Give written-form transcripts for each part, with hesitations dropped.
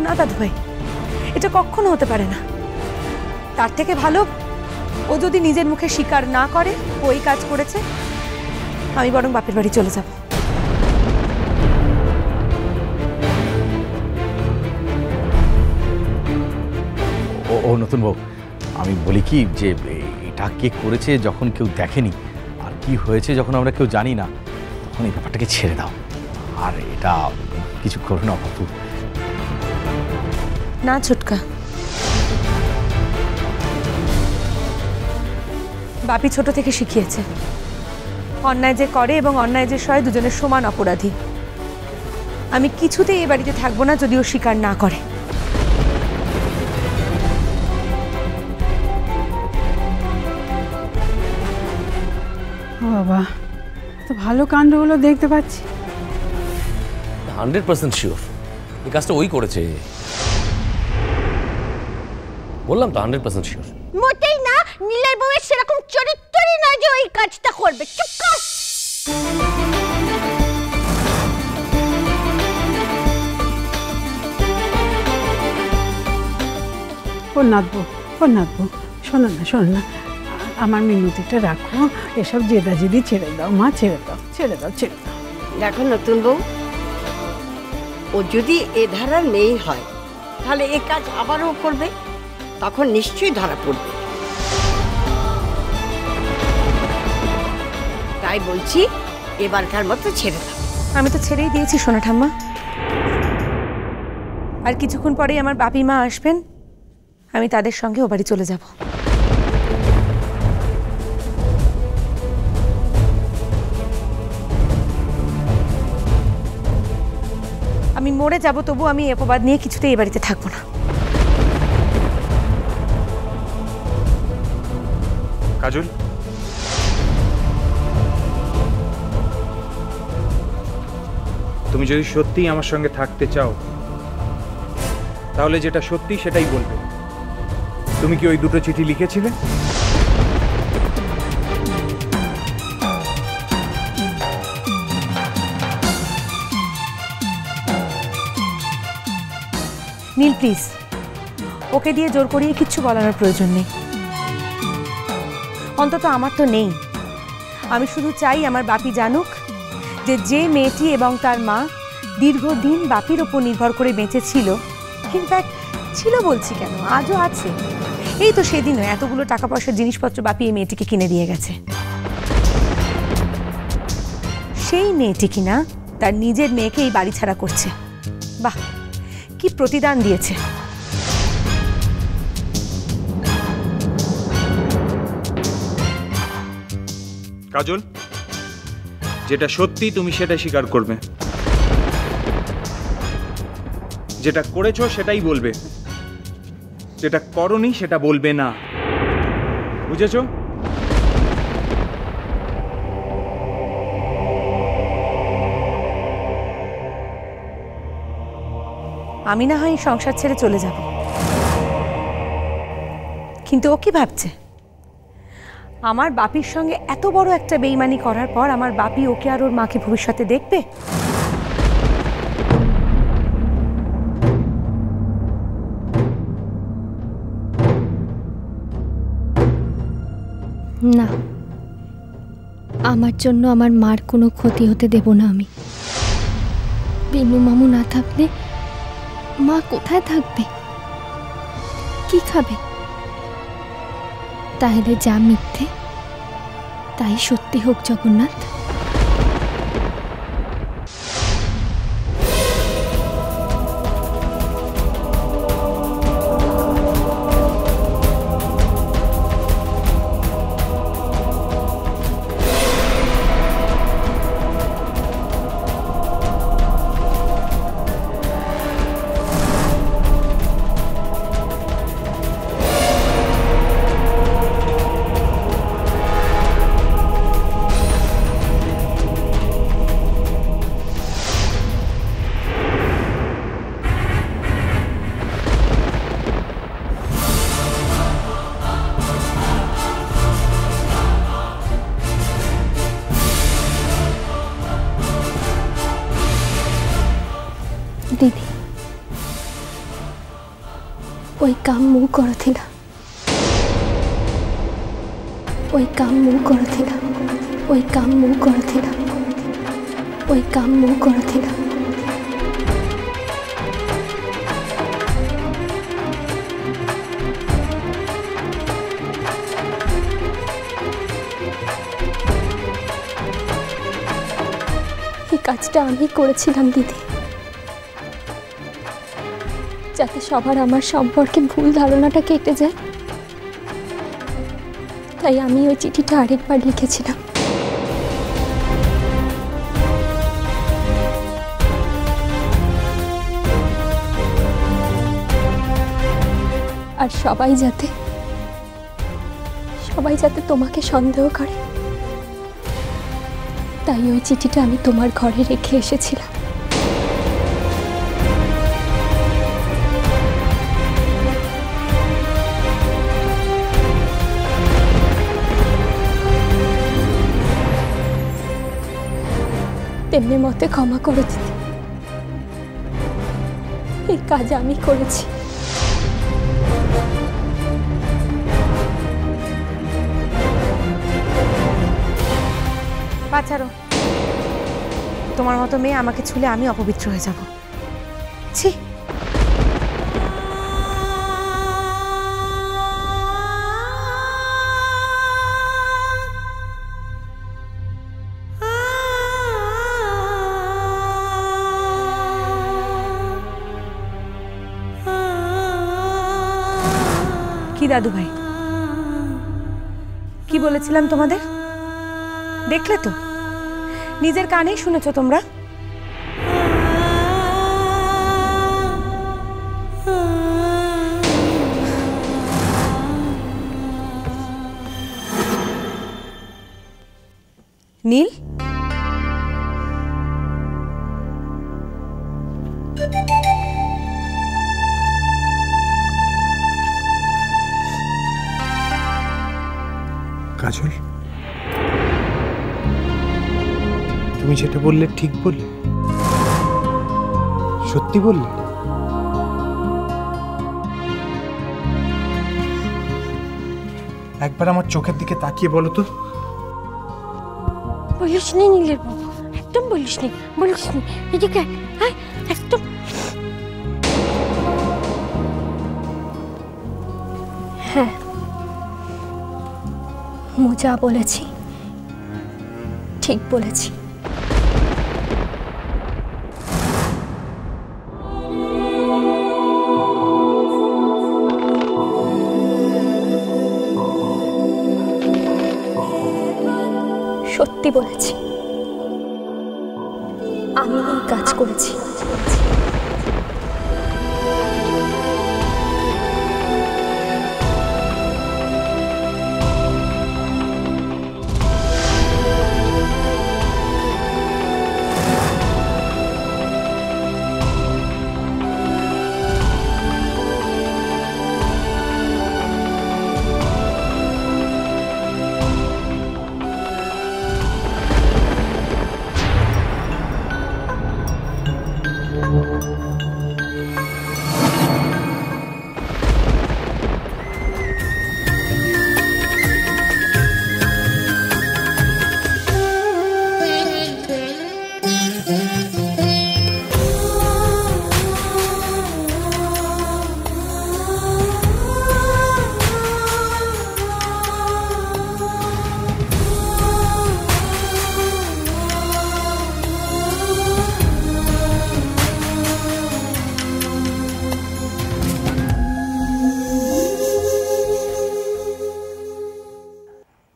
না দাদু ভাই, এটা কখনো হতে পারে না। তার থেকে ভালো ও যদি নিজের মুখে স্বীকার না করে ওই কাজ করেছে, আমি বরং বাপের বাড়ি চলে যাব। ও নতুন বউ, আমি বলি কি যে এটা কে করেছে যখন কেউ দেখেনি আর কি হয়েছে যখন আমরা কেউ জানি না, তখন এই ব্যাপারটাকে ছেড়ে দাও আর এটা কিছু করো না বাপু। না ছোটকা, বাপি ছোট থেকে শিখিয়েছে অন্যায় যে করে এবং অন্যায় যে সয় দুজনের সমান অপরাধী। আমি কিছুতেই এ বাড়িতে থাকবো না যদি ও স্বীকার না করে। বাবা, তো ভালো কাণ্ড হলো দেখতে পাচ্ছি। 100% শিওর এই কাজটা ওই করেছে, বললাম তো 100% শিওর। মোটেই না, নীলের বউয়ের সেরকম চরিত্রই না যে ওই কাজটা করবে। চুপ কর। ও নাথবো, শোনো না, আমার মিনতিটা রাখো, এসব জেদাজেদি ছেড়ে দাও মা, ছেড়ে দাও। দেখো নতুন বউ, ও যদি এ ধারার মেয়ে হয় তাহলে এ কাজ আবারও করবে, তখন নিশ্চয়ই ধরা পড়বে। তাই বলছি এবারকার মতো ছেড়ে দাও। আমি তো ছেড়েই দিয়েছি সোনা ঠাম্মা। আর কিছুক্ষণ পরেই আমার বাপি মা আসবেন, আমি তাদের সঙ্গে ও বাড়ি চলে যাব। আমি মরে যাব, তবু আমি এই অপবাদ নিয়ে কিছুতেই এই বাড়িতে থাকবো না। কাজল, তুমি যদি সত্যিই আমার সঙ্গে থাকতে চাও তাহলে যেটা সত্যি সেটাই বলবে। তুমি কি ওই দুটো চিঠি লিখেছিলে? নীল প্লিজ, ওকে দিয়ে জোর করিয়ে কিচ্ছু বলানোর প্রয়োজন নেই। অন্তত আমার তো নেই। আমি শুধু চাই আমার বাপি জানুক যে যে মেয়েটি এবং তার মা দীর্ঘদিন বাপির ওপর নির্ভর করে বেঁচে ছিল, ইনফ্যাক্ট ছিল বলছি কেন, আজও আছে। এই তো সেদিনও এতগুলো টাকা পয়সার জিনিসপত্র বাপি এই মেয়েটিকে কিনে দিয়ে গেছে। সেই মেয়েটি কিনা তার নিজের মেয়েকে এই বাড়ি ছাড়া করছে। বাহ, কি প্রতিদান দিয়েছে। কাজল, যেটা সত্যি তুমি সেটা স্বীকার করবে, যেটা করেছো সেটাই বলবে, যেটা করনি সেটা বলবে না। বুঝেছো? আমি না হয় সংসার ছেড়ে চলে যাব, কিন্তু ও কি ভাবছে আমার বাপির সঙ্গে এত বড় একটা বেইমানি করার পর আমার বাপি ওকে আর ওর মাকে ভবিষ্যতে দেখবে? না, আমার জন্য আমার মার কোনো ক্ষতি হতে দেব না আমি। বিনু মামু না থাকলে মা কোথায় থাকবে, কি খাবে? তাহলে যা মিথ্যে তাই সত্যি হোক জগন্নাথ। ওই কাম ମୁଁ କରୁଥିଲା ওই কাম ମୁଁ କରୁଥିଲା ওই কাম ମୁଁ କରୁଥିଲା ওই কাম ମୁଁ କରୁଥିଲା এই কাজটা আমি করেছিলাম দিদি, যাতে সবার আমার সম্পর্কে ভুল ধারণাটা কেটে যায়। তাই আমি ওই চিঠিটা আরেকবার লিখেছিলাম। আর সবাই যাতে তোমাকে সন্দেহ করে, তাই ওই চিঠিটা আমি তোমার ঘরে রেখে এসেছিলাম। তেমনি মতে ক্ষমা করে দিতে, এই কাজ আমি করেছি। বাঁচারো, তোমার মতো মেয়ে আমাকে ছুলে আমি অপবিত্র হয়ে যাব। ছি, কি দাদু ভাই, কি বলেছিলাম তোমাদের? দেখলে তো, নিজের কানেই শুনেছো তোমরা। নীল, কাজল, তুমি যেটা বললে ঠিক বললে? সত্যি বললে? একবার আমার চোখের দিকে তাকিয়ে বলো তো। বলিস নি নীলের বাবু, একদম বলিস নি, এদিকে আয়, একদম। হ্যাঁ, ମୁଁ যা বলেছি ঠিক বলেছি। সত্যি বলেছি, আমি এই কাজ করেছি।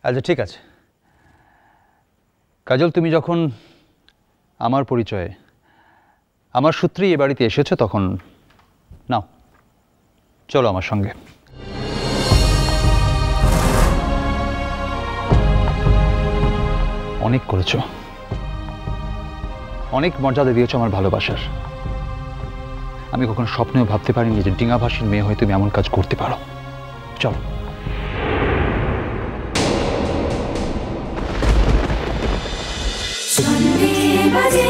আচ্ছা ঠিক আছে কাজল, তুমি যখন আমার পরিচয়ে আমার সূত্রেই এ বাড়িতে এসেছো, তখন নাও চলো আমার সঙ্গে। অনেক করেছো, অনেক মর্যাদা দিয়েছো আমার ভালোবাসার। আমি কখনো স্বপ্নেও ভাবতে পারিনি যে ডিঙাভাষীর মেয়ে হয়ে তুমি এমন কাজ করতে পারো। চলো। বাজে